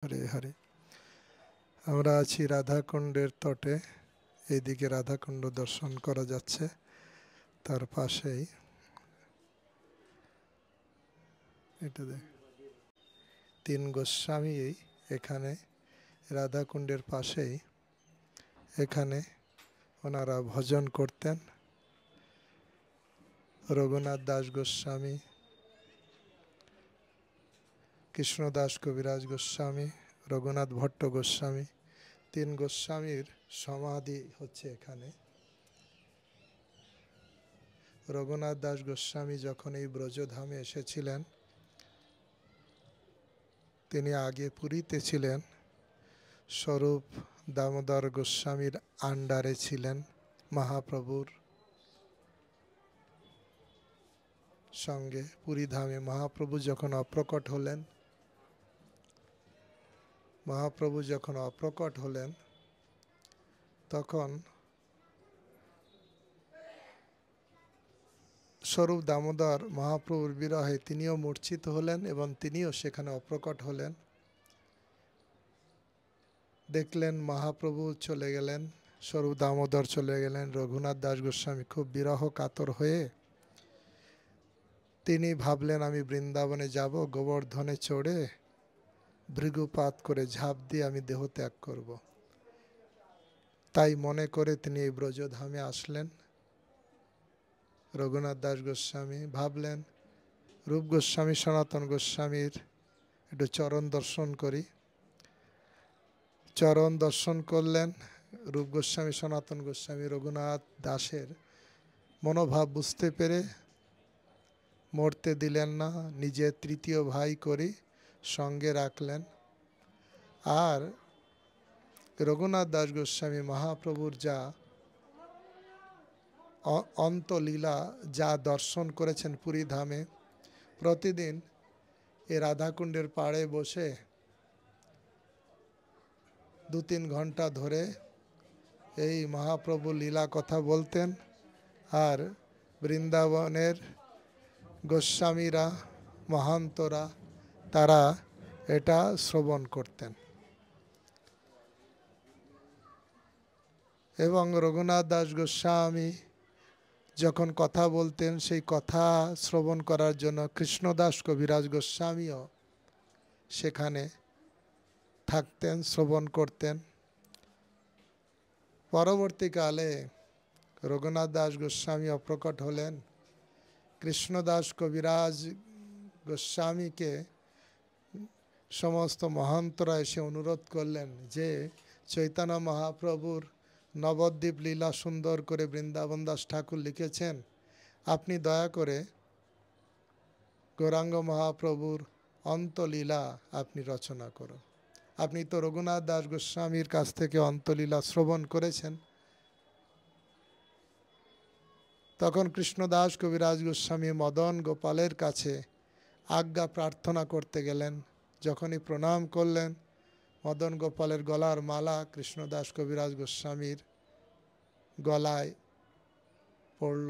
হরে হরে। আমরা আছি রাধাকুণ্ডের তটে। এইদিকে রাধাকুণ্ড দর্শন করা যাচ্ছে, তার পাশেই এটা দেখ, তিন গোস্বামী এখানে রাধাকুণ্ডের পাশেই এখানে ওনারা ভজন করতেন। রঘুনাথ দাস গোস্বামী, কৃষ্ণদাস কবিরাজ গোস্বামী, রঘুনাথ ভট্ট গোস্বামী, তিন গোস্বামীর সমাধি হচ্ছে এখানে। রঘুনাথ দাস গোস্বামী যখন এই ব্রজধামে এসেছিলেন, তিনি আগে পুরীতে ছিলেন, স্বরূপ দামোদর গোস্বামীর আন্ডারে ছিলেন, মহাপ্রভুর সঙ্গে পুরীধামে। মহাপ্রভু যখন অপ্রকট হলেন তখন স্বরূপ দামোদর মহাপ্রভুর বিরহে তিনিও মূর্ছিত হলেন এবং তিনিও সেখানে অপ্রকট হলেন। দেখলেন মহাপ্রভু চলে গেলেন, স্বরূপ দামোদর চলে গেলেন। রঘুনাথ দাস গোস্বামী খুব বিরহ কাতর হয়ে তিনি ভাবলেন, আমি বৃন্দাবনে যাব, গোবর্ধনে চড়ে ভৃগুপাত করে ঝাঁপ দিয়ে আমি দেহ ত্যাগ করব। তাই মনে করে তিনি এই ব্রজধামে আসলেন। রঘুনাথ দাস গোস্বামী ভাবলেন, রূপ গোস্বামী সনাতন গোস্বামীর একটু চরণ দর্শন করি। চরণ দর্শন করলেন। রূপ গোস্বামী সনাতন গোস্বামী রঘুনাথ দাসের মনোভাব বুঝতে পেরে মরতে দিলেন না, নিজের তৃতীয় ভাই করে সঙ্গে রাখলেন। আর রঘুনাথ দাস গোস্বামী মহাপ্রভুর যা অন্তলীলা যা দর্শন করেছেন পুরী ধামে, প্রতিদিন এ রাধাকুণ্ডের পাড়ে বসে 2-3 ঘন্টা ধরে এই মহাপ্রভু লীলা কথা বলতেন। আর বৃন্দাবনের গোস্বামীরা, মহান্তরা, তারা এটা শ্রবণ করতেন। এবং রঘুনাথ দাস গোস্বামী যখন কথা বলতেন, সেই কথা শ্রবণ করার জন্য কৃষ্ণদাস কবিরাজ গোস্বামীও সেখানে থাকতেন, শ্রবণ করতেন। পরবর্তীকালে রঘুনাথ দাস গোস্বামী অপ্রকট হলেন। কৃষ্ণদাস কবিরাজ গোস্বামীকে সমস্ত মহান্তরা এসে অনুরোধ করলেন যে চৈতন্য মহাপ্রভুর নবদ্বীপ লীলা সুন্দর করে বৃন্দাবন দাস ঠাকুর লিখেছেন, আপনি দয়া করে গৌরাঙ্গ মহাপ্রভুর অন্তলীলা আপনি রচনা করুন। আপনি তো রঘুনাথ দাস গোস্বামীর কাছ থেকে অন্তলীলা শ্রবণ করেছেন। তখন কৃষ্ণদাস কবিরাজ গোস্বামী মদন গোপালের কাছে আজ্ঞা প্রার্থনা করতে গেলেন। যখনই প্রণাম করলেন, মদন গোপালের গলার মালা কৃষ্ণদাস কবিরাজ গোস্বামীর গলায় পড়ল।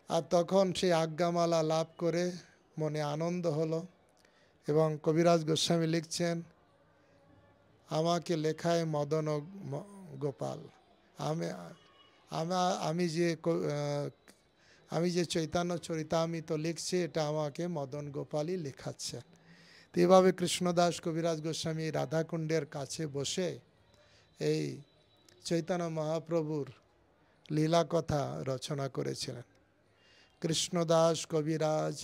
আর তখন সেই আজ্ঞামালা লাভ করে মনে আনন্দ হলো। এবং কবিরাজ গোস্বামী লিখছেন, আমাকে লেখায় মদন গোপাল, আমি যে চৈতন্য চরিতামৃত লিখছি, এটা আমাকে মদন গোপালই লেখাচ্ছেন। তো এইভাবে কৃষ্ণদাস কবিরাজ গোস্বামী রাধাকুণ্ডের কাছে বসে এই চৈতন্য মহাপ্রভুর লীলা কথা রচনা করেছিলেন। কৃষ্ণদাস কবিরাজ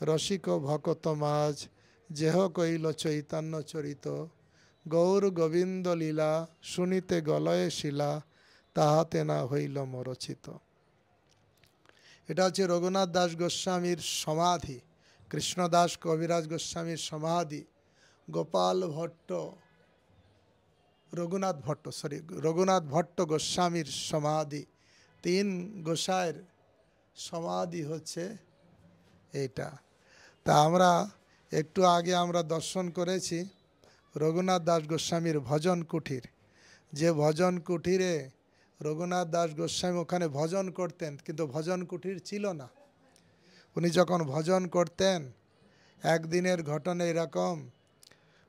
রসিক ভকত মাঝ যেহ কইল চৈতন্য চরিত, গৌর গোবিন্দ লীলা শুনিতে গলয়ে শিলা, তাহাতে না হইল মরচিত। এটা হচ্ছে রঘুনাথ দাস গোস্বামীর সমাধি, কৃষ্ণদাস কবিরাজ গোস্বামীর সমাধি, রঘুনাথ ভট্ট গোস্বামীর সমাধি। 3 গোসাইয়ের সমাধি হচ্ছে এইটা। তা আমরা একটু আগে আমরা দর্শন করেছি রঘুনাথ দাস গোস্বামীর ভজন কুঠির। যে ভজন কুঠিরে রঘুনাথ দাস গোস্বামী ওখানে ভজন করতেন, কিন্তু ভজন কুঠির ছিল না। উনি যখন ভজন করতেন, একদিনের ঘটনা এরকম,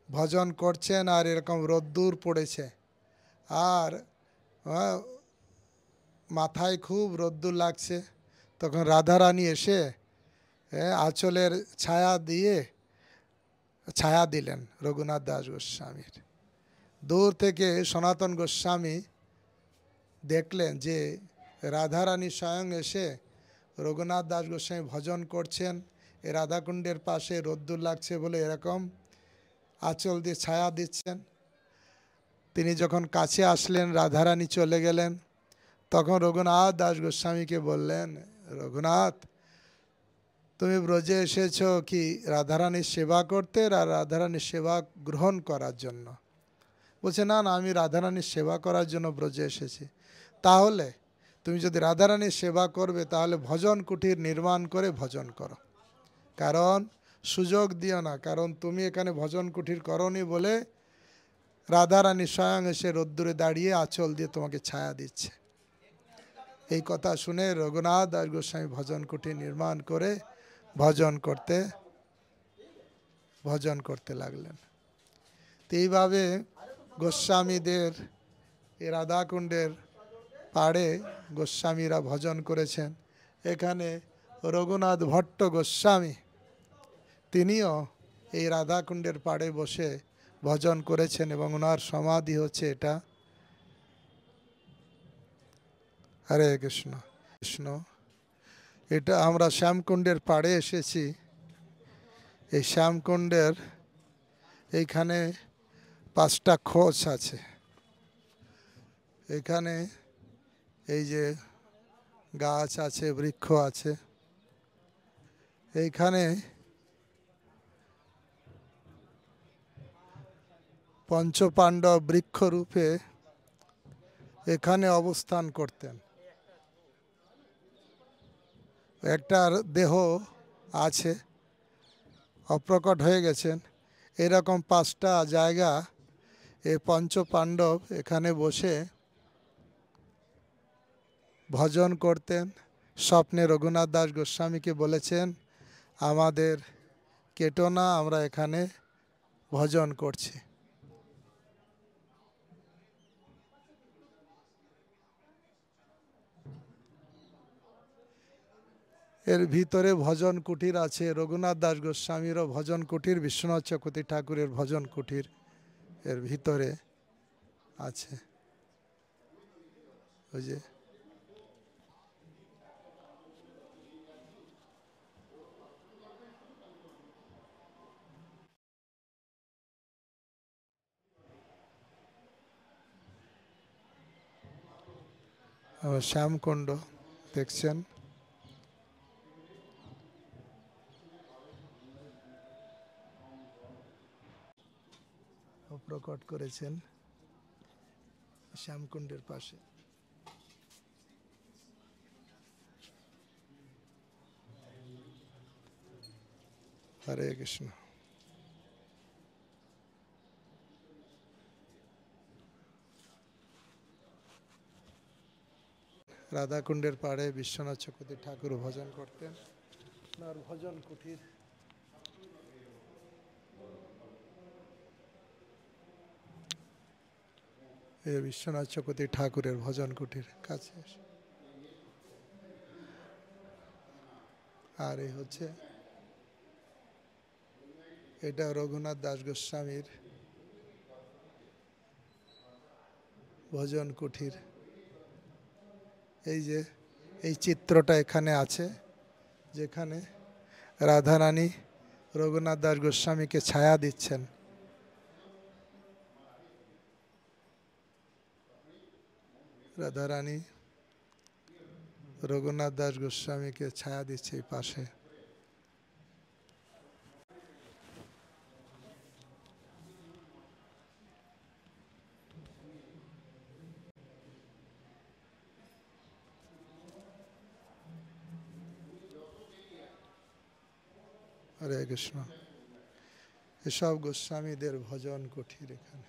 ভজন করছেন আর এরকম রোদ্দুর পড়েছে আর মাথায় খুব রোদ্দুর লাগছে। তখন রাধারানী এসে আঁচলের ছায়া দিলেন রঘুনাথ দাস গোস্বামীর। দূর থেকে সনাতন গোস্বামী দেখলেন যে রাধারানী স্বয়ং এসে রঘুনাথ দাস গোস্বামী ভজন করছেন, এই রাধাকুণ্ডের পাশে রোদ্দুর লাগছে বলে এরকম আঁচল দিয়ে ছায়া দিচ্ছেন। তিনি যখন কাছে আসলেন, রাধারানী চলে গেলেন, তখন রঘুনাথ দাস গোস্বামীকে বললেন, রঘুনাথ, তুমি ব্রজে এসেছো কি রাধারানীর সেবা করতে আর রাধারানীর সেবা গ্রহণ করার জন্য? বলছে, না না, আমি রাধারানীর সেবা করার জন্য ব্রজে এসেছি। তাহলে তুমি যদি রাধারানীর সেবা করবে তাহলে ভজন কুটির নির্মাণ করে ভজন করো, কারণ সুযোগ দিও না, কারণ তুমি এখানে ভজন কুটির করনি বলে রাধারানী স্বয়ং এসে রোদ্দুরে দাঁড়িয়ে আঁচল দিয়ে তোমাকে ছায়া দিচ্ছে। এই কথা শুনে রঘুনাথ দাস গোস্বামী ভজন কুটির নির্মাণ করে ভজন করতে লাগলেন। তো এইভাবে গোস্বামীদের এই রাধাকুণ্ডের পাড়ে গোস্বামীরা ভজন করেছেন। এখানে রঘুনাথ ভট্ট গোস্বামী তিনিও এই রাধাকুণ্ডের পাড়ে বসে ভজন করেছেন এবং ওনার সমাধি হচ্ছে এটা। হরে কৃষ্ণ কৃষ্ণ। এটা আমরা শ্যামকুণ্ডের পাড়ে এসেছি। এই শ্যামকুণ্ডের এইখানে 5টা খোঁজ আছে। এখানে এই যে গাছ আছে, বৃক্ষ আছে, এইখানে পঞ্চপাণ্ডব বৃক্ষরূপে এখানে অবস্থান করতেন। একটার দেহ আছে, অপ্রকট হয়ে গেছেন। এরকম 5টা জায়গা এই পঞ্চপাণ্ডব এখানে বসে ভজন করতেন। স্বপ্নে রঘুনাথ দাস গোস্বামীকে বলেছেন, আমাদের কেটো না, আমরা এখানে ভজন করছি। এর ভিতরে ভজন কুটির আছে। রঘুনাথ দাস গোস্বামীরও ভজন কুটির, বিশ্বনাথ চক্রবর্তী ঠাকুরের ভজন কুটির এর ভিতরে আছে। ওই যে শ্যামকুণ্ড দেখছেন। প্রকট করেছেন শ্যামকুণ্ডের পাশে। হরে কৃষ্ণ। রাধাকুণ্ডের পাড়ে বিশ্বনাথ চক্রবর্তী ঠাকুর ভজন করতেন। আর ভজন কুটির বিশ্বনাথ চক্রবর্তী ঠাকুরের ভজন কুটির কাছে। আর এই হচ্ছে এটা রঘুনাথ দাস গোস্বামীর ভজন কুটির। এই যে এই চিত্রটা এখানে আছে, যেখানে রাধারানী রঘুনাথ দাস গোস্বামীকে ছায়া দিচ্ছেন। রাধারানী রঘুনাথ দাস গোস্বামীকে ছায়া দিচ্ছে এই পাশে। হরে কৃষ্ণ। এসব গোস্বামীদের ভজন কুটির এখানে।